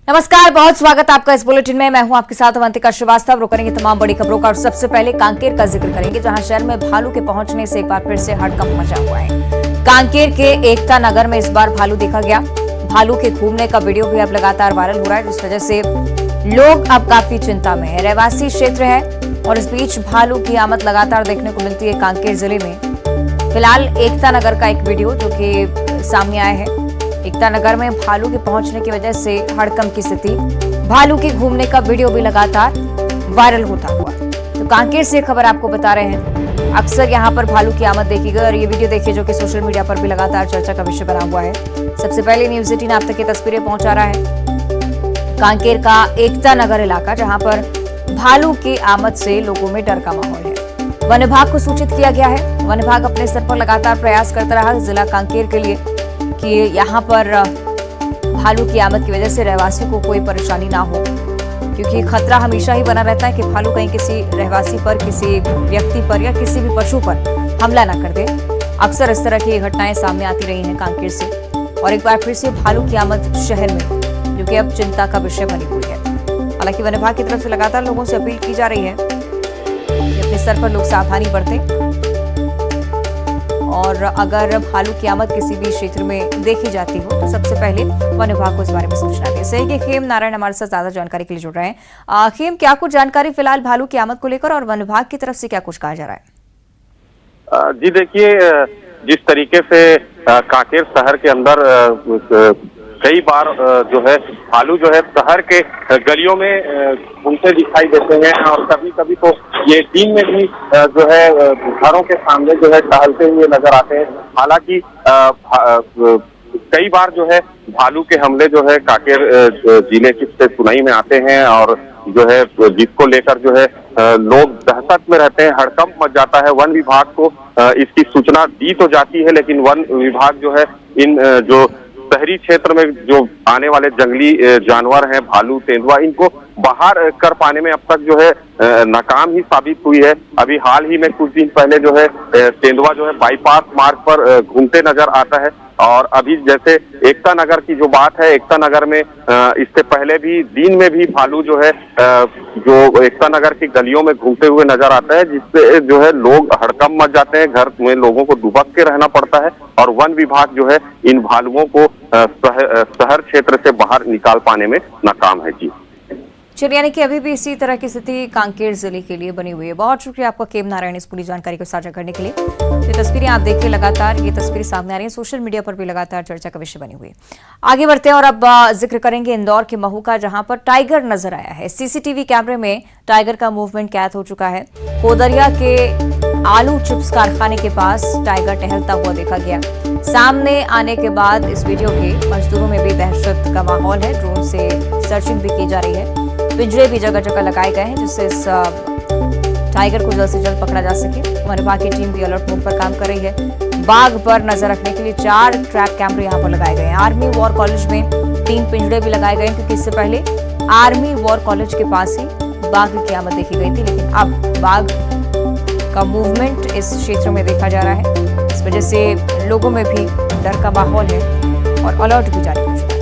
नमस्कार, बहुत स्वागत आपका इस बुलेटिन में। मैं हूं आपके साथ अवंतिका श्रीवास्तव। करेंगे तमाम बड़ी खबरों का और सबसे पहले कांकेर का जिक्र करेंगे, जहां शहर में भालू के पहुंचने से एक बार फिर से हड़कंप मचा हुआ है। कांकेर के एकता नगर में इस बार भालू देखा गया। भालू के घूमने का वीडियो भी अब लगातार वायरल हो रहा है, जिस वजह से लोग अब काफी चिंता में है। रहवासी क्षेत्र है और इस बीच भालू की आमद लगातार देखने को मिलती है कांकेर जिले में। फिलहाल एकता नगर का एक वीडियो जो कि सामने आया है। एकता नगर में भालू के पहुंचने की वजह से हड़कंप की स्थिति, भालू के घूमने का वीडियो भी लगातार वायरल होता हुआ। तो कांकेर से खबर आपको बता रहे हैं। अक्सर यहां पर भालू की आमद देखी गई और ये वीडियो देखिए जो कि सोशल मीडिया पर भी लगातार चर्चा का विषय बना हुआ है। सबसे पहले न्यूज 18 आप तक ये तस्वीरें पहुंचा रहा है कांकेर का एकता नगर इलाका, जहां पर भालू की आमद से लोगों में डर का माहौल है। वन विभाग को सूचित किया गया है। वन विभाग अपने स्तर पर लगातार प्रयास करता रहा जिला कांकेर के लिए कि यहाँ पर भालू की आमद की वजह से रहवासियों को कोई परेशानी ना हो, क्योंकि खतरा हमेशा ही बना रहता है कि भालू कहीं किसी रहवासी पर, किसी व्यक्ति पर या किसी भी पशु पर हमला ना कर दे। अक्सर इस तरह की घटनाएं सामने आती रही हैं कांकेर से, और एक बार फिर से भालू की आमद शहर में, जो कि अब चिंता का विषय बनी हुई है। हालांकि वन विभाग की तरफ से लगातार लोगों से अपील की जा रही है कि अपने स्तर पर लोग सावधानी बरतें, और अगर भालू की आमद किसी भी क्षेत्र में देखी जाती हो तो सबसे पहले वन विभाग को इस बारे में सूचना दें। सही कि खेम नारायण हमारे साथ ज्यादा जानकारी के लिए जुड़ रहे हैं। खेम, क्या कुछ जानकारी फिलहाल भालू की आमद को लेकर और वन विभाग की तरफ से क्या कुछ कहा जा रहा है? जी देखिए, जिस तरीके से कांकेर शहर के अंदर कई बार जो है भालू जो है शहर के गलियों में घूमते दिखाई देते हैं, और कभी कभी तो ये दिन में भी जो है घरों के सामने जो है टहलते हुए नजर आते हैं। हालांकि कई बार जो है भालू के हमले जो है कांकेर जिले से सुनाई में आते हैं, और जो है जिसको लेकर जो है लोग दहशत में रहते हैं, हड़कंप मच जाता है। वन विभाग को इसकी सूचना दी तो जाती है, लेकिन वन विभाग जो है इन जो शहरी क्षेत्र में जो आने वाले जंगली जानवर हैं, भालू, तेंदुआ, इनको बाहर कर पाने में अब तक जो है नाकाम ही साबित हुई है। अभी हाल ही में कुछ दिन पहले जो है तेंदुआ जो है बाईपास मार्ग पर घूमते नजर आता है, और अभी जैसे एकता नगर की जो बात है, एकता नगर में इससे पहले भी दिन में भी भालू जो है जो एकता नगर की गलियों में घूमते हुए नजर आता है, जिससे जो है लोग हड़कंप मच जाते हैं। घर में लोगों को दुबक के रहना पड़ता है, और वन विभाग जो है इन भालुओं को शहर क्षेत्र से बाहर निकाल पाने में नाकाम है। जी चलिए, यानी कि अभी भी इसी तरह की स्थिति कांकेर जिले के लिए बनी हुई है। बहुत शुक्रिया आपका खेम नारायण इस पूरी जानकारी को साझा करने के लिए। ये तस्वीरें आप देखिए, लगातार ये तस्वीरें सामने आ रही हैं, सोशल मीडिया पर भी लगातार चर्चा का विषय बनी हुई है। आगे बढ़ते हैं और अब जिक्र करेंगे इंदौर के महू का, जहां पर टाइगर नजर आया है। सीसीटीवी कैमरे में टाइगर का मूवमेंट कैद हो चुका है। कोदरिया के आलू चिप्स कारखाने के पास टाइगर टहलता हुआ देखा गया। सामने आने के बाद इस वीडियो के मजदूरों में भी दहशत का माहौल है। ड्रोन से सर्चिंग भी की जा रही है। पिंजरे भी जगह जगह लगाए गए हैं, जिससे इस टाइगर को जल्द से जल्द पकड़ा जा सके। वन विभाग की टीम भी अलर्ट मोड पर काम कर रही है। बाघ पर नजर रखने के लिए 4 ट्रैप कैमरे यहां पर लगाए गए हैं। आर्मी वॉर कॉलेज में 3 पिंजरे भी लगाए गए हैं, क्योंकि इससे पहले आर्मी वॉर कॉलेज के पास ही बाघ की आमद देखी गई थी, लेकिन अब बाघ का मूवमेंट इस क्षेत्र में देखा जा रहा है। इस वजह से लोगों में भी डर का माहौल है और अलर्ट भी जारी हो चुका है।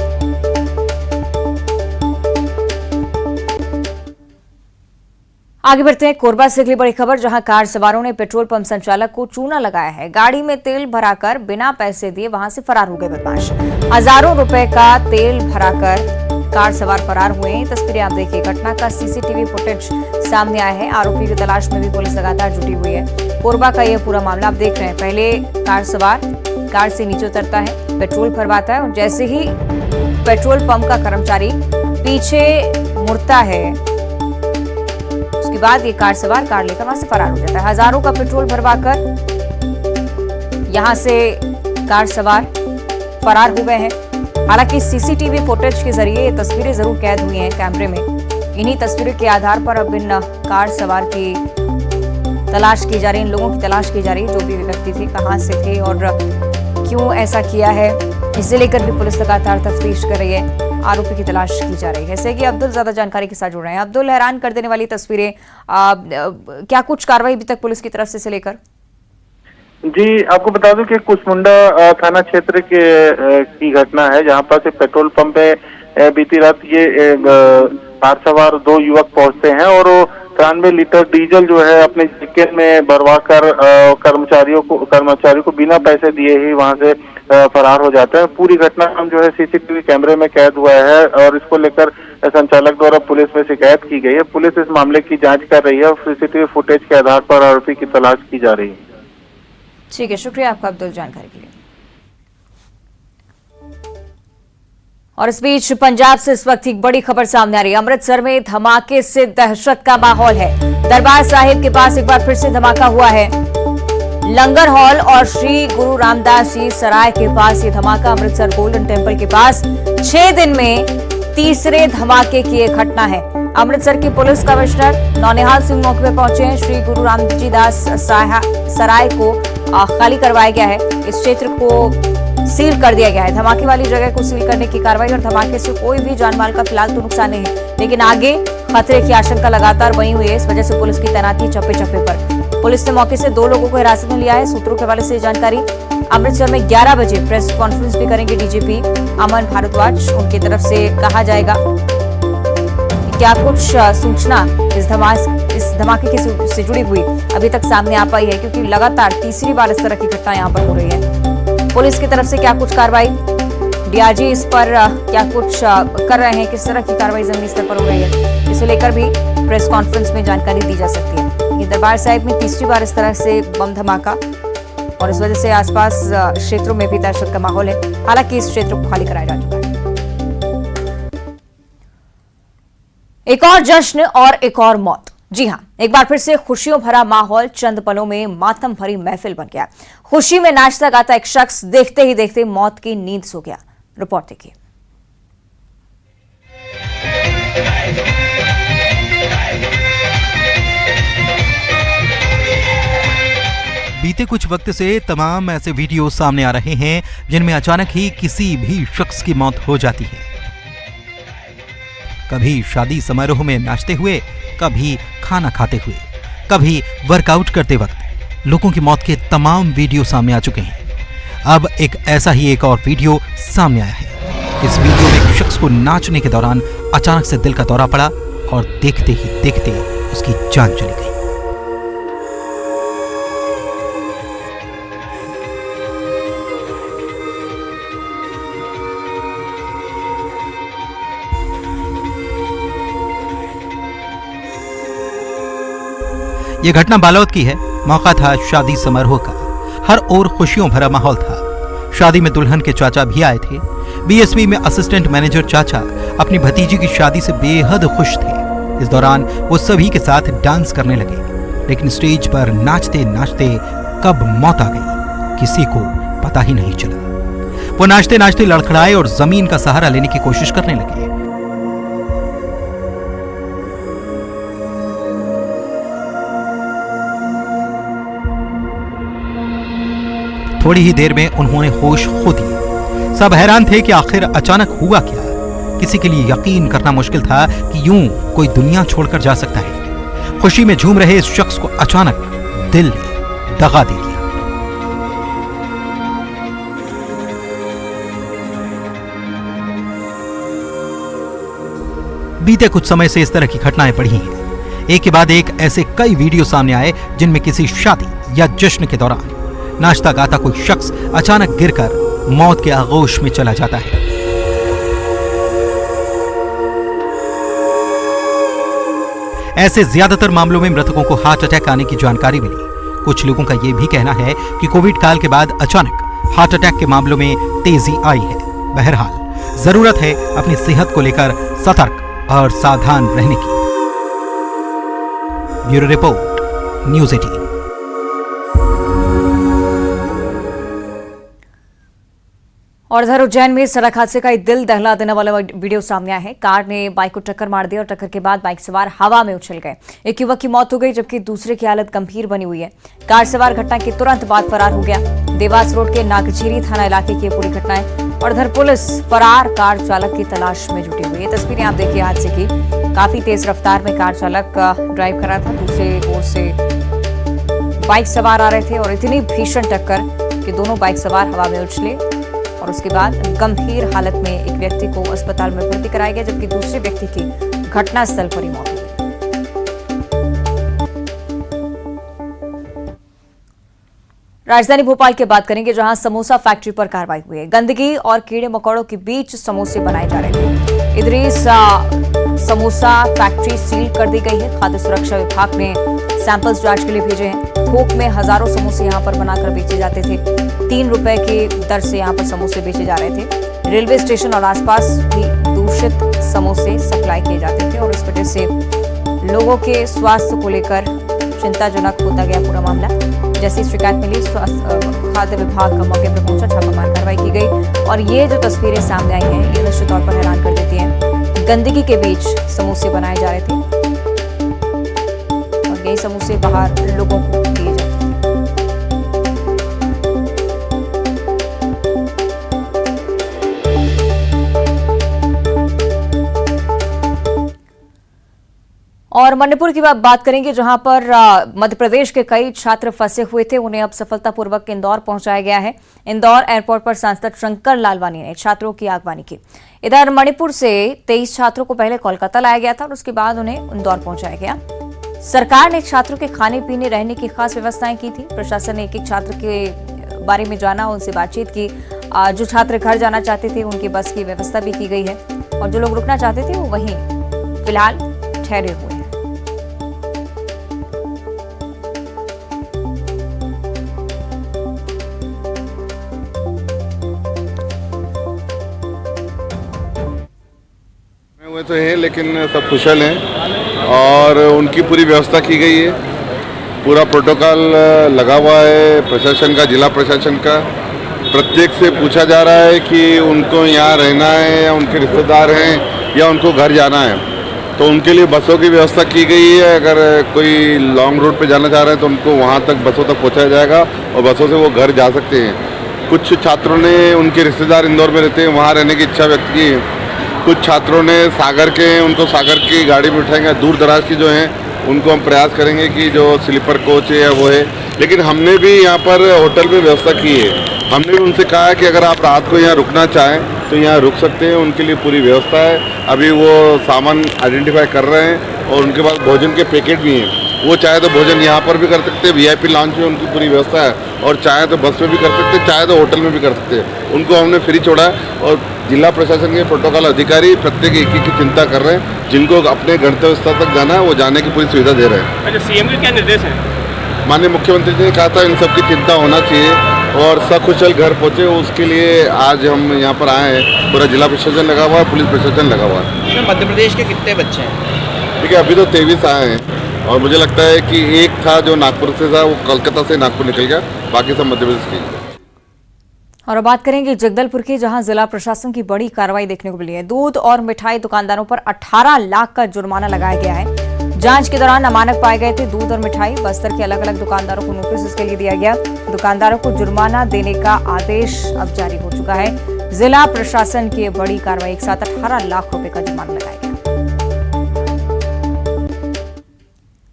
आगे बढ़ते हैं कोरबा से अगली बड़ी खबर, जहां कार सवारों ने पेट्रोल पंप संचालक को चूना लगाया है। गाड़ी में तेल भराकर बिना पैसे दिए वहां से फरार हो गए बदमाश। हजारों रुपए का तेल भराकर कार सवार फरार हुए। तस्वीरें आप देखिए, घटना का सीसीटीवी फुटेज सामने आया है। आरोपी की तलाश में भी पुलिस लगातार जुटी हुई है। कोरबा का यह पूरा मामला आप देख रहे हैं। पहले कार सवार कार से नीचे उतरता है, पेट्रोल भरवाता है, और जैसे ही पेट्रोल पंप का कर्मचारी पीछे मुड़ता है, उसके बाद ये कार सवार कार लेकर वहां से फरार हो जाता है। हजारों का पेट्रोल भरवाकर यहां से कार सवार फरार हो गए हैं। हालांकि सीसीटीवी फुटेज के जरिए ये तस्वीरें जरूर कैद हुई हैं कैमरे में। इन्हीं तस्वीरों के आधार पर अब इन कार सवार की तलाश की जा रही है, इन लोगों की तलाश की जा रही है, जो भी व्यक्ति थे, कहां से थे और क्यों ऐसा किया है, इसे लेकर भी पुलिस लगातार तफ्तीश कर रही है। आरोपी की तलाश की जा रही है। जैसे कि अब्दुल ज्यादा जानकारी के साथ जुड़ रहे हैं। अब्दुल, हैरान कर देने वाली तस्वीरें, क्या कुछ कार्रवाई अभी तक पुलिस की तरफ से लेकर? जी, आपको बता दूं कि कुसमुंडा थाना क्षेत्र की घटना है, जहां पर से पेट्रोल पंप पे बीती रात ये कार सवार 2 युवक पहुंचते हैं और 93 लीटर डीजल जो है अपने चिकन में भरवा कर कर्मचारियों को बिना पैसे दिए ही वहां से फरार हो जाते हैं। पूरी घटना हम जो है सीसीटीवी कैमरे में कैद हुआ है और इसको लेकर संचालक द्वारा पुलिस में शिकायत की गई है। पुलिस इस मामले की जांच कर रही है और सीसीटीवी फुटेज के आधार पर आरोपी की तलाश की जा रही है। ठीक है, शुक्रिया आपका अब्दुल जानकारी के लिए। और इस बीच पंजाब से इस वक्त एक बड़ी खबर सामने आ रही है। अमृतसर में धमाके से दहशत का माहौल है। दरबार साहिब के पास एक बार फिर से धमाका हुआ है। लंगर हॉल और श्री गुरु रामदास जी सराय के पास ये धमाका अमृतसर गोल्डन टेम्पल के पास 6 दिन में तीसरे धमाके की एक घटना है। अमृतसर की पुलिस कमिश्नर नौनिहाल सिंह मौके पर पहुंचे हैं। श्री गुरु रामजी दास सराय को खाली करवाया गया है। इस क्षेत्र को सील कर दिया गया है। धमाके वाली जगह को सील करने की कार्रवाई और धमाके से कोई भी जानमाल का फिलहाल तो नुकसान नहीं है, लेकिन आगे खतरे की आशंका लगातार बनी हुई है। इस वजह से पुलिस की तैनाती चप्पे चप्पे पर। पुलिस ने मौके से 2 लोगों को हिरासत में लिया है। सूत्रों के हवाले से जानकारी। अमृतसर में 11 बजे प्रेस कॉन्फ्रेंस भी करेंगे डीजीपी अमन भारद्वाज। उनकी तरफ से कहा जाएगा क्या कुछ सूचना इस धमाके से जुड़ी हुई अभी तक सामने आ पाई है, क्योंकि लगातार तीसरी बार इस तरह की घटना यहां पर हो रही है। पुलिस की तरफ से क्या कुछ कार्रवाई, डीआईजी इस पर क्या कुछ कर रहे हैं, किस तरह की कार्रवाई जमीनी स्तर पर हो रही है, इसे लेकर भी प्रेस कॉन्फ्रेंस में जानकारी दी जा सकती है। ये दरबार साहिब में तीसरी बार इस तरह से बम धमाका और इस वजह से आसपास क्षेत्रों में भी दहशत का माहौल है। हालांकि इस क्षेत्र को खाली कराया जा चुका है। एक और जश्न और एक और मौत। जी हां, एक बार फिर से खुशियों भरा माहौल, चंद पलों में मातम भरी महफिल बन गया। खुशी में नाचता गाता एक शख्स देखते ही देखते मौत की नींद सो गया। रिपोर्ट देखिए। बीते कुछ वक्त से तमाम ऐसे वीडियो सामने आ रहे हैं जिनमें अचानक ही किसी भी शख्स की मौत हो जाती है। कभी शादी समारोह में नाचते हुए, कभी खाना खाते हुए, कभी वर्कआउट करते वक्त लोगों की मौत के तमाम वीडियो सामने आ चुके हैं। अब एक ऐसा ही एक और वीडियो सामने आया है। इस वीडियो में एक शख्स को नाचने के दौरान अचानक से दिल का दौरा पड़ा और देखते ही देखते उसकी जान चली गई। यह घटना बालोद की है। मौका था शादी समारोह का। हर ओर खुशियों भरा माहौल था। शादी में दुल्हन के चाचा भी आए थे। बीएसपी में असिस्टेंट मैनेजर चाचा अपनी भतीजी की शादी से बेहद खुश थे। इस दौरान वो सभी के साथ डांस करने लगे, लेकिन स्टेज पर नाचते नाचते कब मौत आ गई किसी को पता ही नहीं चला। वो नाचते नाचते लड़खड़ाए और जमीन का सहारा लेने की कोशिश करने लगे। थोड़ी ही देर में उन्होंने होश खो दिए। सब हैरान थे कि आखिर अचानक हुआ क्या। किसी के लिए यकीन करना मुश्किल था कि यूं कोई दुनिया छोड़कर जा सकता है। खुशी में झूम रहे इस शख्स को अचानक दिल ने दगा दे दिया। बीते कुछ समय से इस तरह की घटनाएं बढ़ी हैं। एक के बाद एक ऐसे कई वीडियो सामने आए जिनमें किसी शादी या जश्न के दौरान नाचता गाता कोई शख्स अचानक गिरकर मौत के आगोश में चला जाता है। ऐसे ज्यादातर मामलों में मृतकों को हार्ट अटैक आने की जानकारी मिली। कुछ लोगों का यह भी कहना है कि कोविड काल के बाद अचानक हार्ट अटैक के मामलों में तेजी आई है। बहरहाल जरूरत है अपनी सेहत को लेकर सतर्क और सावधान रहने की। Bureau report, news 18। और इधर उज्जैन में सड़क हादसे का एक दिल दहला देने वाला वीडियो सामने आया है। कार ने बाइक को टक्कर मार दी और टक्कर के बाद बाइक सवार हवा में उछल गए। एक युवक की मौत हो गई जबकि दूसरे की हालत गंभीर बनी हुई है। कार सवार घटना के तुरंत बाद फरार हो गया। देवास रोड के नागचीरी थाना इलाके की पूरी घटना है और इधर पुलिस फरार कार चालक की तलाश में जुटी हुई है। तस्वीरें आप देखिए हादसे की। काफी तेज रफ्तार में कार चालक ड्राइव कर रहा था। दूसरी ओर से बाइक सवार आ रहे थे और इतनी भीषण टक्कर कि दोनों बाइक सवार हवा में उछले और उसके बाद गंभीर हालत में एक व्यक्ति को अस्पताल में भर्ती कराया गया, जबकि दूसरे व्यक्ति की घटनास्थल पर ही मौत हो गई। राजधानी भोपाल की बात करेंगे, जहां समोसा फैक्ट्री पर कार्रवाई हुई है। गंदगी और कीड़े मकोड़ों के बीच समोसे बनाए जा रहे थे। इदरीस समोसा फैक्ट्री सील कर दी गई है। खाद्य सुरक्षा विभाग ने सैंपल्स जांच के लिए भेजे हैं। थोक में हजारों समोसे यहां पर बनाकर बेचे जाते थे। 3 रुपए की दर से यहां पर समोसे बेचे जा रहे थे। रेलवे स्टेशन और आसपास भी दूषित समोसे सप्लाई किए जाते थे और इस वजह से लोगों के स्वास्थ्य को लेकर चिंताजनक होता गया पूरा मामला। जैसी शिकायत मिली, खाद्य विभाग का मौके पर पहुंचा, छापामार कार्रवाई की गई और ये जो तस्वीरें सामने आई हैं, ये निश्चित तौर पर हैरान कर देती हैं। गंदगी के बीच समोसे बनाए जा रहे थे और यही समोसे बाहर लोगों को दिए जाते थे। और मणिपुर की बात करेंगे, जहां पर मध्य प्रदेश के कई छात्र फंसे हुए थे, उन्हें अब सफलतापूर्वक इंदौर पहुंचाया गया है। इंदौर एयरपोर्ट पर सांसद शंकर लालवानी ने छात्रों की अगवानी की। इधर मणिपुर से 23 छात्रों को पहले कोलकाता लाया गया था और उसके बाद उन्हें इंदौर पहुंचाया गया। सरकार ने छात्रों के खाने पीने रहने की खास व्यवस्थाएं की थी। प्रशासन ने एक एक छात्र के बारे में जाना, उनसे बातचीत की। जो छात्र घर जाना चाहते थे उनकी बस की व्यवस्था भी की गई है और जो लोग रुकना चाहते थे वो वहीं फिलहाल ठहरे हुए हैं। हुए तो हैं, लेकिन सब कुशल हैं और उनकी पूरी व्यवस्था की गई है। पूरा प्रोटोकॉल लगा हुआ है प्रशासन का, जिला प्रशासन का। प्रत्येक से पूछा जा रहा है कि उनको यहाँ रहना है या उनके रिश्तेदार हैं या उनको घर जाना है, तो उनके लिए बसों की व्यवस्था की गई है। अगर कोई लॉन्ग रूट पे जाना चाह रहे हैं तो उनको वहाँ तक बसों तक पहुँचाया जाएगा और बसों से वो घर जा सकते हैं। कुछ छात्रों ने उनके रिश्तेदार इंदौर में रहते हैं, वहाँ रहने की इच्छा व्यक्त की है। कुछ छात्रों ने सागर के हैं, उनको सागर की गाड़ी में उठाएंगे। दूर दराज की जो हैं उनको हम प्रयास करेंगे कि जो स्लीपर कोच है या वो है। लेकिन हमने भी यहाँ पर होटल में व्यवस्था की है। हमने भी उनसे कहा है कि अगर आप रात को यहाँ रुकना चाहें तो यहाँ रुक सकते हैं, उनके लिए पूरी व्यवस्था है। अभी वो सामान आइडेंटिफाई कर रहे हैं और उनके पास भोजन के पैकेट भी हैं। वो चाहे तो भोजन यहाँ पर भी कर सकते हैं, VIP लॉन्च में उनकी पूरी व्यवस्था है, और चाहे तो बस में भी कर सकते हैं, चाहे तो होटल में भी कर सकते हैं। उनको हमने फ्री छोड़ा है और जिला प्रशासन के प्रोटोकॉल अधिकारी प्रत्येक एक की चिंता कर रहे हैं। जिनको अपने गंतव्य स्थल तक जाना है वो जाने की पूरी सुविधा दे रहे हैं। अच्छा, CM के क्या निर्देश हैं? माननीय मुख्यमंत्री जी ने कहा था इन सब की चिंता होना चाहिए और सकुशल घर पहुँचे, उसके लिए आज हम यहाँ पर आए हैं। पूरा जिला प्रशासन लगा हुआ है, पुलिस प्रशासन लगा हुआ है। मध्य प्रदेश के कितने बच्चे हैं? ठीक है, अभी तो 23 आए हैं और मुझे लगता है कि एक था जो नागपुर से था, वो कोलकाता से नागपुर निकल गया, बाकी सब मध्य प्रदेश के। और अब बात करेंगे जगदलपुर की, जहां जिला प्रशासन की बड़ी कार्रवाई देखने को मिली है। दूध और मिठाई दुकानदारों पर 18 लाख का जुर्माना लगाया गया है। जांच के दौरान अमानक पाए गए थे दूध और मिठाई। बस्तर के अलग अलग दुकानदारों को नोटिस इसके लिए दिया गया। दुकानदारों को जुर्माना देने का आदेश अब जारी हो चुका है। जिला प्रशासन की बड़ी कार्रवाई, एक साथ 18 लाख रुपए का जुर्माना लगाया गया।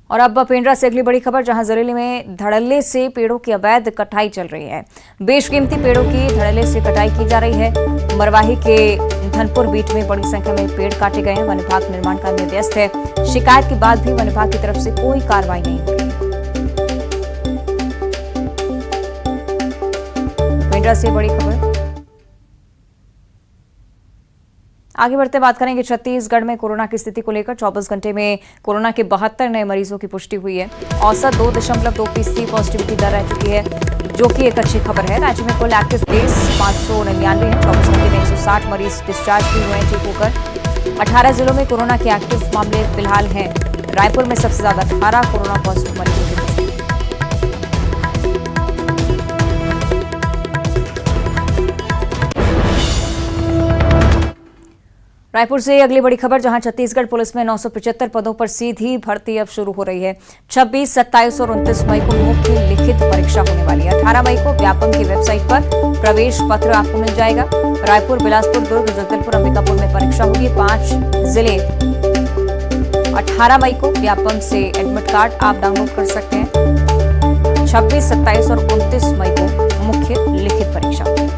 और अब पेंड्रा से अगली बड़ी खबर, जहां जिले में धड़ल्ले से पेड़ों की अवैध कटाई चल रही है। बेशकीमती पेड़ों की धड़ल्ले से कटाई की जा रही है। मरवाही के धनपुर बीट में बड़ी संख्या में पेड़ काटे गए हैं। वन विभाग निर्माण कार्य में व्यस्त है। शिकायत के बाद भी वन विभाग की तरफ से कोई कार्रवाई नहीं हो रही। पेंड्रा से बड़ी खबर। आगे बढ़ते बात करेंगे छत्तीसगढ़ में कोरोना की स्थिति को लेकर। 24 घंटे में कोरोना के 72 नए मरीजों की पुष्टि हुई है। औसत 2.2% पॉजिटिविटी दर रह चुकी है, जो कि एक अच्छी खबर है। राज्य में कुल एक्टिव केस 599 है। 24 घंटे में 160 मरीज डिस्चार्ज भी हुए हैं ठीक होकर। 18 जिलों में कोरोना के एक्टिव मामले फिलहाल हैं। रायपुर में सबसे ज्यादा 18 कोरोना पॉजिटिव मरीजों की पुष्टि। रायपुर से अगली बड़ी खबर, जहां छत्तीसगढ़ पुलिस में 975 पदों पर सीधी भर्ती अब शुरू हो रही है। 26, 27 और 29 मई को मुख्य लिखित परीक्षा होने वाली है। 18 मई को व्यापम की वेबसाइट पर प्रवेश पत्र आपको मिल जाएगा। रायपुर, बिलासपुर, दुर्ग, जगदलपुर, अंबिकापुर में परीक्षा होगी। 5 जिले 18 मई को व्यापम से एडमिट कार्ड आप डाउनलोड कर सकते हैं। 26, 27 और 29 मई को मुख्य लिखित परीक्षा होगी।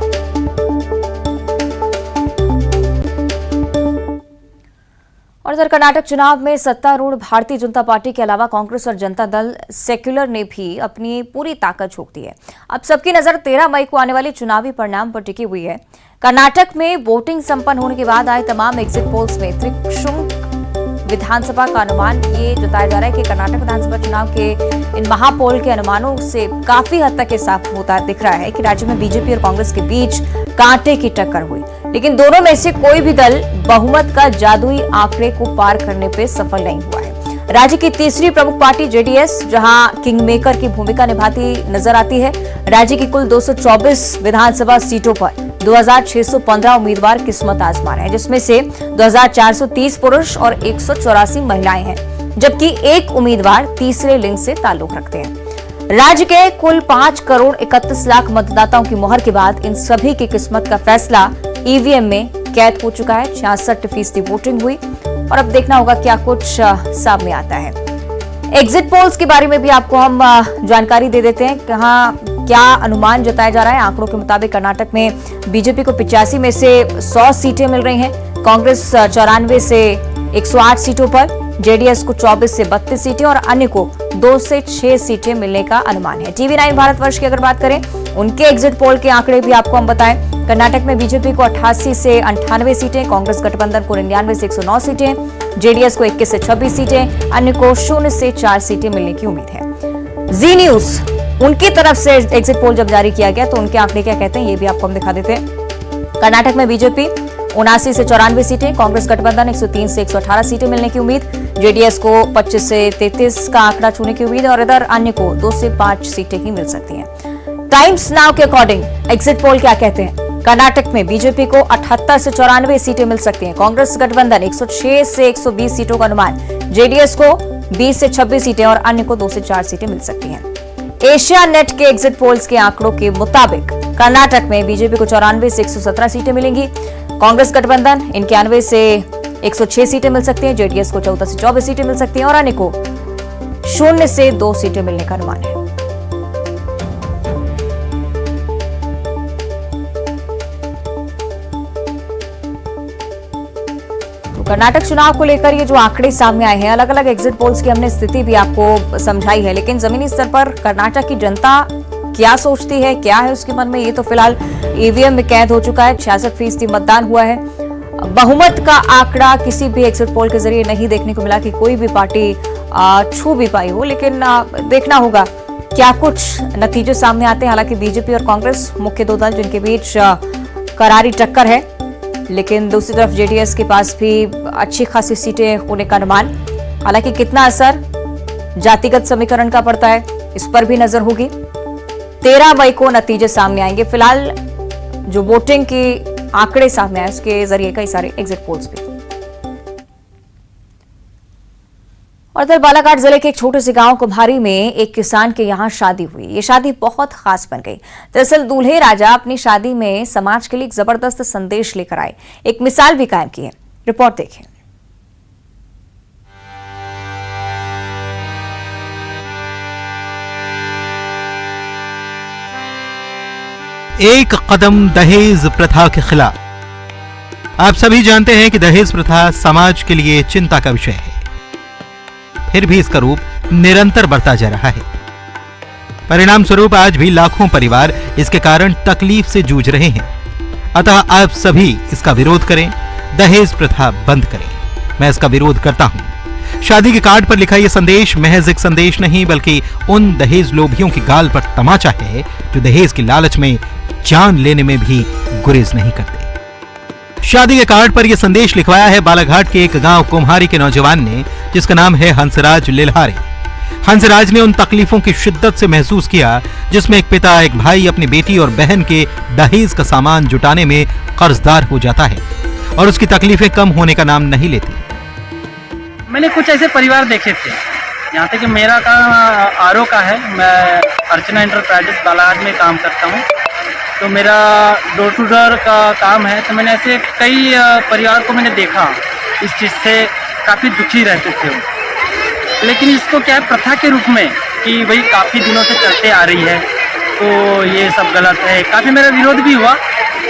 इधर कर्नाटक चुनाव में सत्तारूढ़ भारतीय जनता पार्टी के अलावा कांग्रेस और जनता दल सेक्युलर ने भी अपनी पूरी ताकत झोंक दी है। अब सबकी नजर 13 मई को आने वाले चुनावी परिणाम पर टिकी हुई है। कर्नाटक में वोटिंग संपन्न होने के बाद आए तमाम एग्जिट पोल्स में त्रिशुंग विधानसभा का अनुमान ये जताया जा रहा है कि कर्नाटक विधानसभा चुनाव के इन महापोल के अनुमानों से काफी हद तक ये साफ होता दिख रहा है कि राज्य में बीजेपी और कांग्रेस के बीच कांटे की टक्कर हुई, लेकिन दोनों में से कोई भी दल बहुमत का जादुई आंकड़े को पार करने पे सफल नहीं हुआ है। राज्य की तीसरी प्रमुख पार्टी जेडीएस जहां किंगमेकर की भूमिका निभाती नजर आती है। राज्य की कुल 224 विधानसभा सीटों पर 2615 उम्मीदवार किस्मत आजमा रहे हैं, जिसमेम से 2430 पुरुष और 184 महिलाएं हैं, जबकि एक उम्मीदवार तीसरे लिंग से ताल्लुक रखते हैं। राज्य के कुल 5 करोड़ 31 लाख मतदाताओं की मुहर के बाद इन सभी की किस्मत का फैसला ईवीएम में कैद हो चुका है। 66% वोटिंग हुई और अब देखना होगा क्या कुछ सामने आता है। एग्जिट पोल्स के बारे में भी आपको हम जानकारी दे देते हैं। कहाँ क्या अनुमान जताया जा रहा है। आंकड़ों के मुताबिक कर्नाटक में बीजेपी को 85 में से 100 सीटें मिल रही हैं, कांग्रेस 94 से 108 सीटों पर, जेडीएस को 24 से 32 सीटें और अन्य को 2 से 6 सीटें मिलने का अनुमान है। टीवी9 भारतवर्ष की अगर बात करें, उनके एग्जिट पोल के आंकड़े भी आपको हम बताएं। कर्नाटक में बीजेपी को 88 से 98 सीटें, कांग्रेस गठबंधन को 99 से 109 सीटें, जेडीएस को 21 से 26 सीटें, अन्य को 0 से 4 सीटें मिलने की उम्मीद है। जी न्यूज उनकी तरफ से एग्जिट पोल जब जारी किया गया तो उनके आंकड़े क्या कहते हैं ये भी आपको हम दिखा देते हैं। कर्नाटक में बीजेपी 79 से 94 सीटें, कांग्रेस गठबंधन 103 से 118 सीटें मिलने की उम्मीद, जेडीएस को 25 से 33 का आंकड़ा छूने की उम्मीद और इधर अन्य को 2 से 5 सीटें ही मिल सकती हैं। टाइम्स नाउ के अकॉर्डिंग एग्जिट पोल क्या कहते हैं। कर्नाटक में बीजेपी को 78 से 94 सीटें मिल सकती हैं, कांग्रेस गठबंधन 106 से 120 सीटों का अनुमान, जेडीएस को 20 से 26 सीटें और अन्य को 2 से 4 सीटें मिल सकती हैं। एशिया नेट के एग्जिट पोल्स के आंकड़ों के मुताबिक कर्नाटक में बीजेपी को 94 से 117 सीटें मिलेंगी, कांग्रेस गठबंधन 91 से 106 सीटें मिल सकती हैं, जेडीएस को 14 से 24 सीटें मिल सकती हैं और अन्य को 0 से 2 सीटें मिलने का अनुमान है। कर्नाटक चुनाव को लेकर ये जो आंकड़े सामने आए हैं, अलग अलग एग्जिट पोल्स की हमने स्थिति भी आपको समझाई है, लेकिन जमीनी स्तर पर कर्नाटक की जनता क्या सोचती है, क्या है उसके मन में, ये तो फिलहाल ईवीएम में कैद हो चुका है। 66% मतदान हुआ है। बहुमत का आंकड़ा किसी भी एग्जिट पोल के जरिए नहीं देखने को मिला कि कोई भी पार्टी छू भी पाई हो, लेकिन देखना होगा क्या कुछ नतीजे सामने आते हैं। हालांकि बीजेपी और कांग्रेस मुख्य दो दल जिनके बीच करारी टक्कर है, लेकिन दूसरी तरफ जेडीएस के पास भी अच्छी खासी सीटें होने का अनुमान। हालांकि कितना असर जातिगत समीकरण का पड़ता है इस पर भी नजर होगी। 13 मई को नतीजे सामने आएंगे। फिलहाल जो वोटिंग की आंकड़े सामने आए उसके जरिए कई सारे एग्जिट पोल्स भी। और इधर बालाघाट जिले के एक छोटे से गांव कुम्हारी में एक किसान के यहां शादी हुई। ये शादी बहुत खास बन गई। दरअसल दूल्हे राजा अपनी शादी में समाज के लिए एक जबरदस्त संदेश लेकर आए, एक मिसाल भी कायम की है। रिपोर्ट देखें। एक कदम दहेज प्रथा के खिलाफ। आप सभी जानते हैं कि दहेज प्रथा समाज के लिए चिंता का विषय है, फिर भी इसका रूप निरंतर बढ़ता जा रहा है। परिणाम स्वरूप आज भी लाखों परिवार इसके कारण तकलीफ से जूझ रहे हैं। अतः आप सभी इसका विरोध करें, दहेज प्रथा बंद करें। मैं इसका विरोध करता हूं। शादी के कार्ड पर लिखा यह संदेश महज एक संदेश नहीं, बल्कि उन दहेज लोभियों की गाल पर तमाचा है जो दहेज की लालच में जान लेने में भी गुरेज नहीं करते। शादी के कार्ड पर यह संदेश लिखवाया है बालाघाट के एक गांव कुम्हारी के नौजवान ने, जिसका नाम है हंसराज लिल्हारे। हंसराज ने उन तकलीफों की शिद्दत से महसूस किया जिसमें एक पिता, एक भाई अपनी बेटी और बहन के दहेज का सामान जुटाने में कर्जदार हो जाता है और उसकी तकलीफें कम होने का नाम नहीं लेती। मैंने कुछ ऐसे परिवार देखे थे। यहाँ तक कि मेरा काम आरओ का है। मैं अर्चना इंटरप्राइजेस बालाघाट में काम करता हूँ, तो मेरा डोर टू डोर का काम है। तो मैंने ऐसे कई परिवार को मैंने देखा, इस चीज़ से काफ़ी दुखी रहते थे वो। लेकिन इसको क्या है, प्रथा के रूप में कि भाई काफ़ी दिनों से चलते आ रही है, तो ये सब गलत है। काफ़ी मेरा विरोध भी हुआ,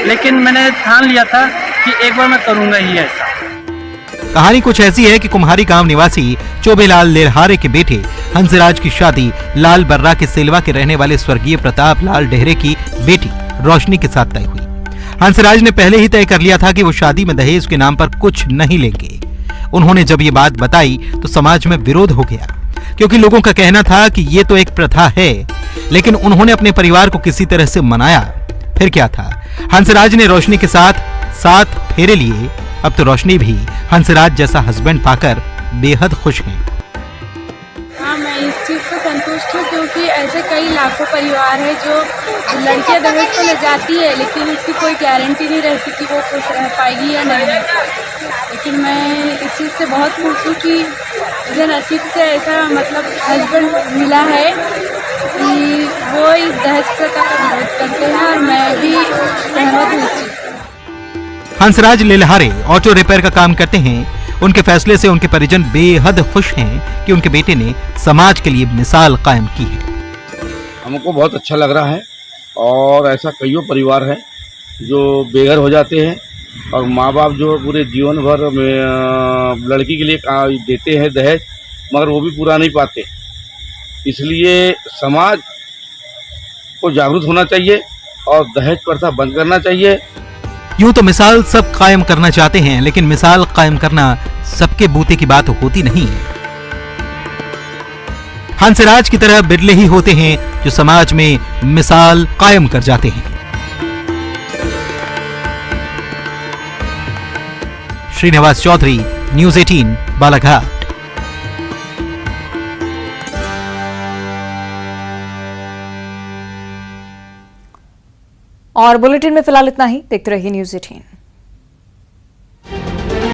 लेकिन मैंने ठान लिया था कि एक बार मैं करूँगा ही ऐसा। कहानी कुछ ऐसी है कि कुम्हारी गांव निवासी चोबेलाल लेरहारे के बेटे हंसराज की शादी लाल बर्रा के सेलवा के रहने वाले स्वर्गीय प्रताप लाल डेहरे की बेटी रोशनी के साथ तय हुई। हंसराज ने पहले ही तय कर लिया था कि वो शादी में दहेज के नाम पर कुछ नहीं लेंगे। उन्होंने जब ये बात बताई तो समाज में विरोध हो गया, क्योंकि लोगों का कहना था कि ये तो एक प्रथा है, लेकिन उन्होंने अपने परिवार को किसी तरह से मनाया। फिर क्या था, हंसराज ने रोशनी के साथ 7 फेरे लिए। अब तो रोशनी भी हंसराज जैसा हस्बैंड पाकर बेहद खुश हैं। हाँ, मैं इस चीज़ से संतुष्ट हूँ, क्योंकि ऐसे कई लाखों परिवार है जो लड़कियां दहेज तो ले जाती है, लेकिन उसकी कोई गारंटी नहीं रहती कि वो खुश रह पाएगी या नहीं। लेकिन मैं इस चीज़ से बहुत खुश हूँ कि मुझे नसीब से ऐसा मतलब हस्बैंड मिला है कि वो इस दहेज प्रथा का विरोध करते हैं, और मैं भी सहमत हूँ इस चीज़ से। हंसराज लेलहारे ऑटो रिपेयर का काम करते हैं। उनके फैसले से उनके परिजन बेहद खुश हैं कि उनके बेटे ने समाज के लिए मिसाल कायम की है। हमको बहुत अच्छा लग रहा है, और ऐसा कईयों परिवार है जो बेघर हो जाते हैं, और माँ बाप जो पूरे जीवन भर में लड़की के लिए देते हैं दहेज, मगर वो भी पूरा नहीं पाते। इसलिए समाज को जागरूक होना चाहिए और दहेज प्रथा बंद करना चाहिए। यूं तो मिसाल सब कायम करना चाहते हैं, लेकिन मिसाल कायम करना सबके बूते की बात होती नहीं है। हंसराज की तरह बिरले ही होते हैं जो समाज में मिसाल कायम कर जाते हैं। श्रीनिवास चौधरी, न्यूज़ 18, बालाघाट। और बुलेटिन में फिलहाल इतना ही। देखते रहिए न्यूज़ 18।